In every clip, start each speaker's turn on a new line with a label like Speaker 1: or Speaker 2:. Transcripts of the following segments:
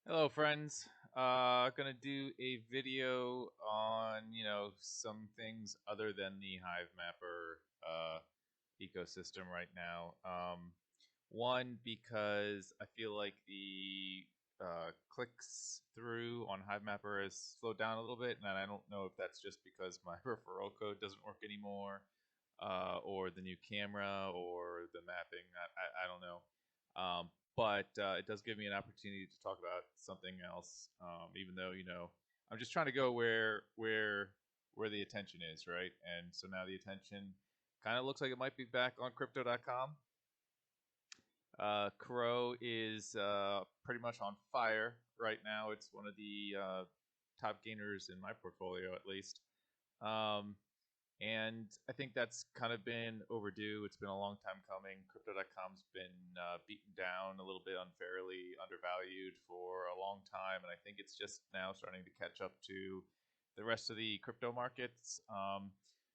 Speaker 1: Hello, friends. Gonna do a video on some things other than the Hivemapper ecosystem right now. One, because I feel like the clicks through on Hivemapper has slowed down a little bit, and I don't know if that's just because my referral code doesn't work anymore, or the new camera, or the mapping. I don't know. But it does give me an opportunity to talk about something else, even though I'm just trying to go where the attention is, right? And so now the attention kind of looks like it might be back on crypto.com. Crow is pretty much on fire right now. It's one of the top gainers in my portfolio, at least. And I think that's kind of been overdue. It's been a long time coming. Crypto.com's been beaten down a little bit unfairly, undervalued for a long time, and I think it's just now starting to catch up to the rest of the crypto markets.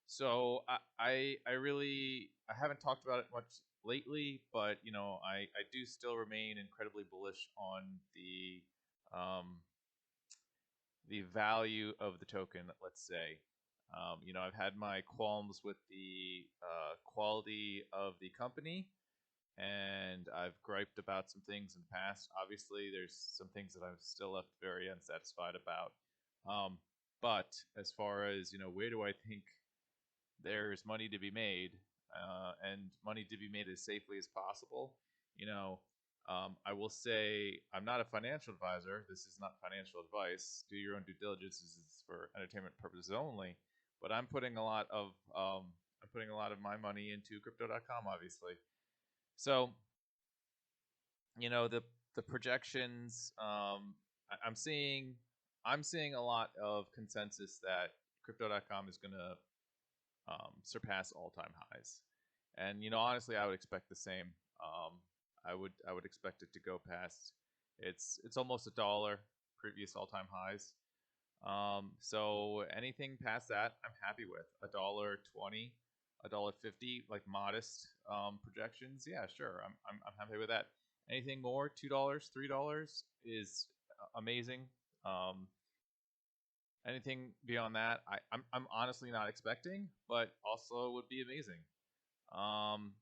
Speaker 1: So I really I haven't talked about it much lately, but I do still remain incredibly bullish on the value of the token. Let's say. I've had my qualms with the quality of the company, and I've griped about some things in the past. Obviously, there's some things that I'm still left very unsatisfied about. But as far as where do I think there's money to be made, and money to be made as safely as possible, I will say I'm not a financial advisor. This is not financial advice. Do your own due diligence. This is for entertainment purposes only. But I'm putting a lot of my money into crypto.com, obviously. So the projections. I'm seeing a lot of consensus that crypto.com is going to surpass all-time highs, and honestly, I would expect the same. I would expect it to go past. It's almost $1 previous all-time highs. So anything past that, I'm happy with. $1.20, $1.50, like modest projections. Yeah, sure, I'm happy with that. Anything more, $2, $3 is amazing. Anything beyond that, I'm honestly not expecting, but also would be amazing. Um,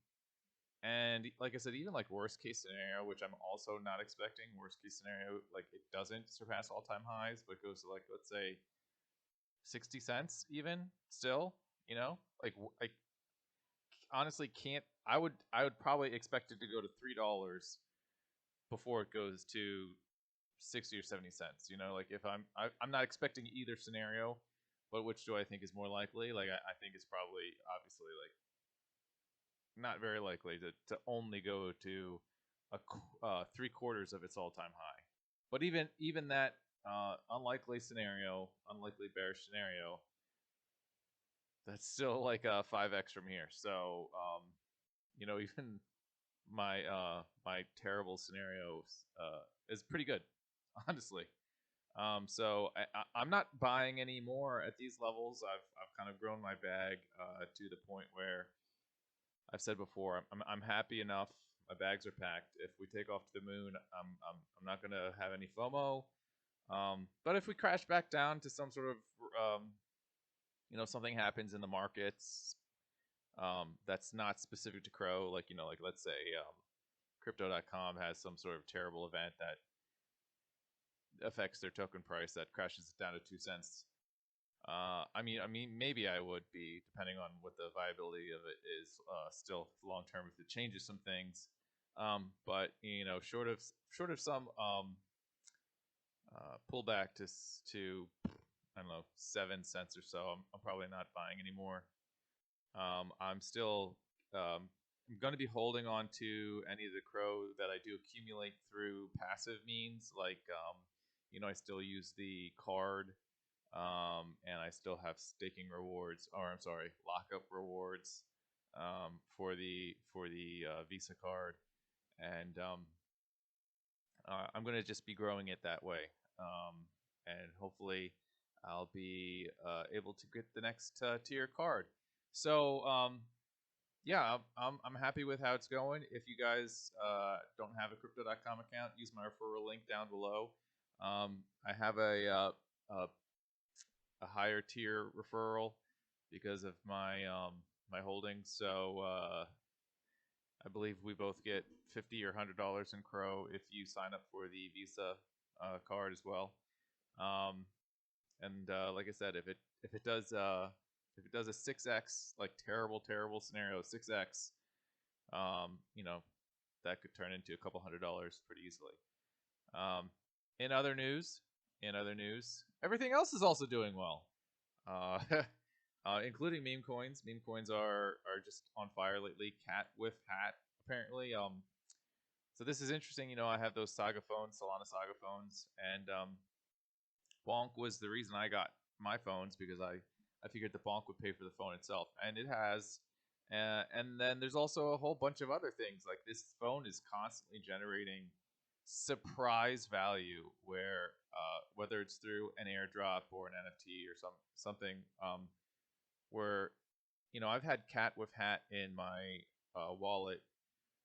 Speaker 1: and like I said, even like worst case scenario, which I'm also not expecting, worst case scenario, like it doesn't surpass all time highs, but goes to like, let's say 60 cents even still, like I honestly can't, I would probably expect it to go to $3 before it goes to 60 or 70 cents. Like if I'm not expecting either scenario, but which do I think is more likely? Like I think it's probably obviously like not very likely to only go to a 3/4 of its all-time high. But even that unlikely scenario, unlikely bearish scenario, that's still like a 5x from here. So even my terrible scenario is pretty good, honestly. So I'm not buying any more at these levels. I've kind of grown my bag to the point where I've said before, I'm happy enough. My bags are packed. If we take off to the moon, I'm not gonna have any FOMO. But if we crash back down to some sort of something happens in the markets that's not specific to Crow, like like let's say crypto.com has some sort of terrible event that affects their token price that crashes it down to 2 cents. I mean, maybe I would be, depending on what the viability of it is, still long term if it changes some things. But short of some pullback to I don't know 7 cents or so, I'm probably not buying anymore. I'm still I'm going to be holding on to any of the Crow that I do accumulate through passive means, like I still use the card, and I still have staking rewards, or I'm sorry, lockup rewards, for the Visa card, and I'm gonna just be growing it that way, and hopefully I'll be able to get the next tier card. So yeah, I'm happy with how it's going. If you guys don't have a crypto.com account, use my referral link down below. I have a higher tier referral because of my my holdings. So I believe we both get $50 or $100 in Crow if you sign up for the Visa card as well. And like I said, if it does a 6x, like terrible scenario, 6x, you know, that could turn into a couple $100 pretty easily. In other news, everything else is also doing well, including meme coins. Meme coins are just on fire lately. Cat with hat, apparently. So this is interesting. You know, I have those Saga phones, Solana Saga phones, and Bonk was the reason I got my phones because I figured the Bonk would pay for the phone itself, and it has. And then there's also a whole bunch of other things. Like this phone is constantly generating surprise value, where whether it's through an airdrop or an NFT or something, where I've had Cat with Hat in my wallet.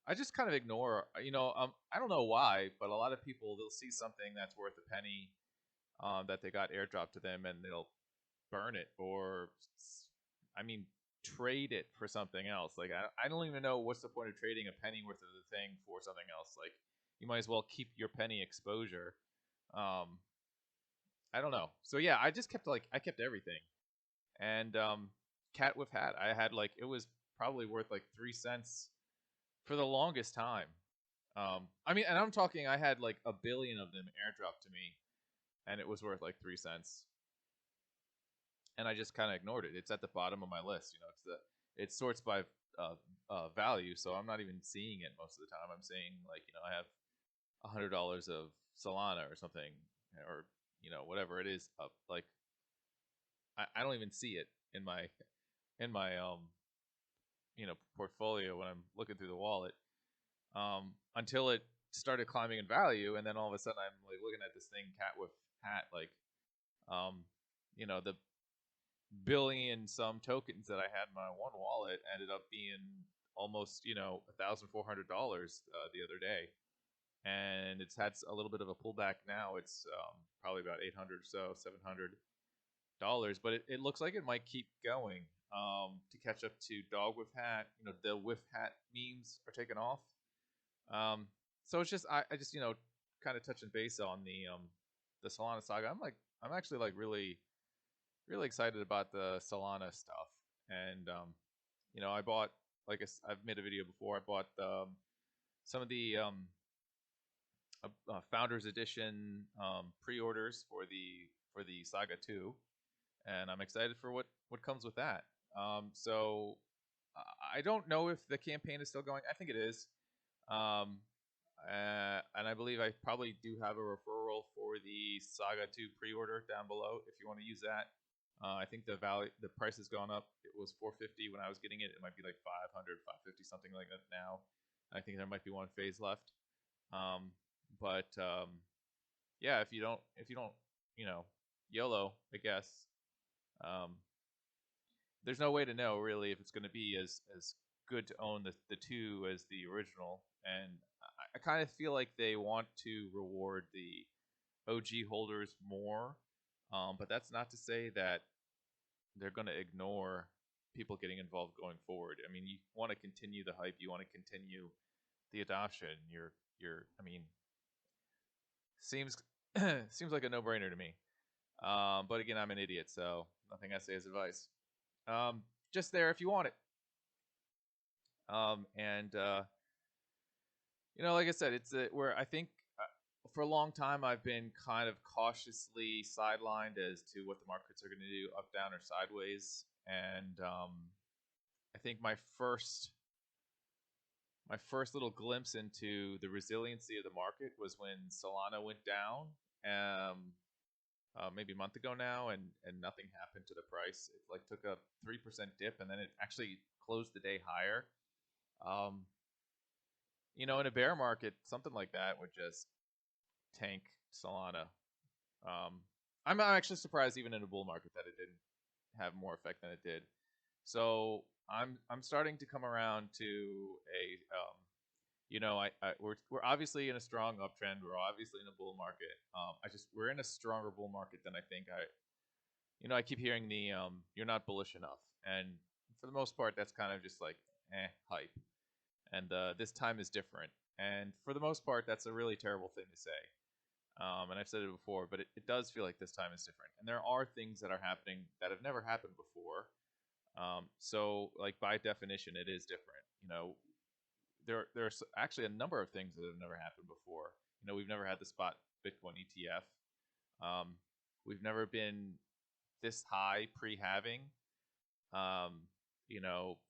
Speaker 1: I just kind of ignore, I don't know why, but a lot of people, they'll see something that's worth a penny that they got airdropped to them, and they'll burn it or, I mean, trade it for something else. Like I don't even know what's the point of trading a penny worth of the thing for something else. Like you might as well keep your penny exposure. I don't know. So yeah, I just kept I kept everything. And Cat with Hat, I had it was probably worth like 3 cents for the longest time. I mean, and I'm talking, I had like a billion of them airdropped to me, and it was worth like 3 cents. And I just kind of ignored it. It's at the bottom of my list. It sorts by value, so I'm not even seeing it most of the time. I'm seeing I have $100 of Solana or something, or whatever it is up. Like I don't even see it in my portfolio when I'm looking through the wallet, until it started climbing in value, and then all of a sudden I'm like looking at this thing, Cat with Hat, the billion some tokens that I had in my one wallet ended up being almost $1,400 the other day, and it's had a little bit of a pullback now. It's probably about 800 or so, $700, but it looks like it might keep going to catch up to Dog with Hat. The with hat memes are taking off. So it's just I just kind of touching base on the Solana Saga. I'm actually really excited about the Solana stuff, and I bought, I've made a video before. I bought some of the Founders Edition pre-orders for the Saga 2, and I'm excited for what comes with that. So I don't know if the campaign is still going. I think it is. And I believe I probably do have a referral for the Saga 2 pre-order down below if you want to use that. I think the price has gone up. It was $450 when I was getting it. It might be like $500, $550, something like that now. I think there might be one phase left. But yeah, if you don't, YOLO, I guess. There's no way to know really if it's going to be as good to own the 2 as the original, and I kind of feel like they want to reward the OG holders more, but that's not to say that they're going to ignore people getting involved going forward. I mean, you want to continue the hype, you want to continue the adoption. I mean, seems like a no-brainer to me. But again, I'm an idiot, so nothing I say is advice. Just there if you want it. And like I said, it's where I think for a long time I've been kind of cautiously sidelined as to what the markets are going to do, up, down, or sideways. And I think my first little glimpse into the resiliency of the market was when Solana went down, maybe a month ago now, and nothing happened to the price. It took a 3% dip, and then it actually closed the day higher. In a bear market, something like that would just tank Solana. I'm actually surprised even in a bull market that it didn't have more effect than it did. So I'm starting to come around to you know, we're obviously in a strong uptrend. We're obviously in a bull market. We're in a stronger bull market than I think I keep hearing the you're not bullish enough, and for the most part, that's kind of just like hype. And this time is different. And for the most part, that's a really terrible thing to say. And I've said it before, but it does feel like this time is different. And there are things that are happening that have never happened before. So, like by definition, it is different. You know, there's actually a number of things that have never happened before. You know, we've never had the spot Bitcoin ETF. Um, we've never been this high pre-halving.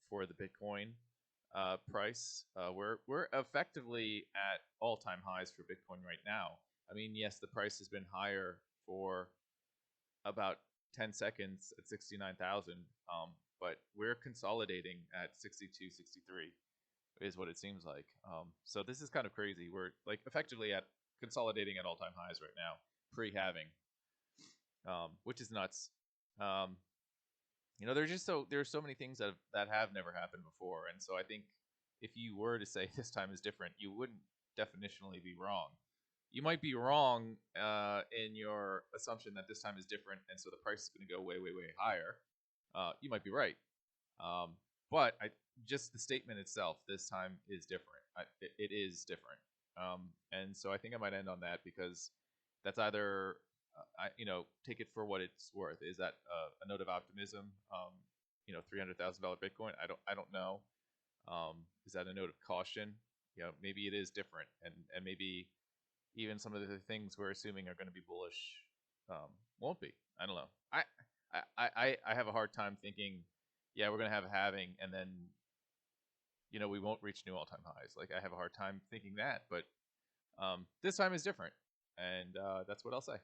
Speaker 1: For the Bitcoin price, we're effectively at all-time highs for Bitcoin right now. I mean, yes, the price has been higher for about 10 seconds at 69,000, but we're consolidating at 62, 63 is what it seems like. So this is kind of crazy. We're like effectively at consolidating at all-time highs right now, pre-halving, which is nuts. There's so many things that have never happened before, and so I think if you were to say this time is different, you wouldn't definitionally be wrong. You might be wrong in your assumption that this time is different, and so the price is going to go way, way, way higher. You might be right, but just the statement itself, this time is different. It is different, and so I think I might end on that because that's either take it for what it's worth. Is that a note of optimism? $300,000 Bitcoin. I don't know. Is that a note of caution? Maybe it is different, and maybe even some of the things we're assuming are going to be bullish won't be. I don't know. I have a hard time thinking, yeah, we're going to have a halving, and then we won't reach new all-time highs. Like I have a hard time thinking that, but this time is different, and that's what I'll say.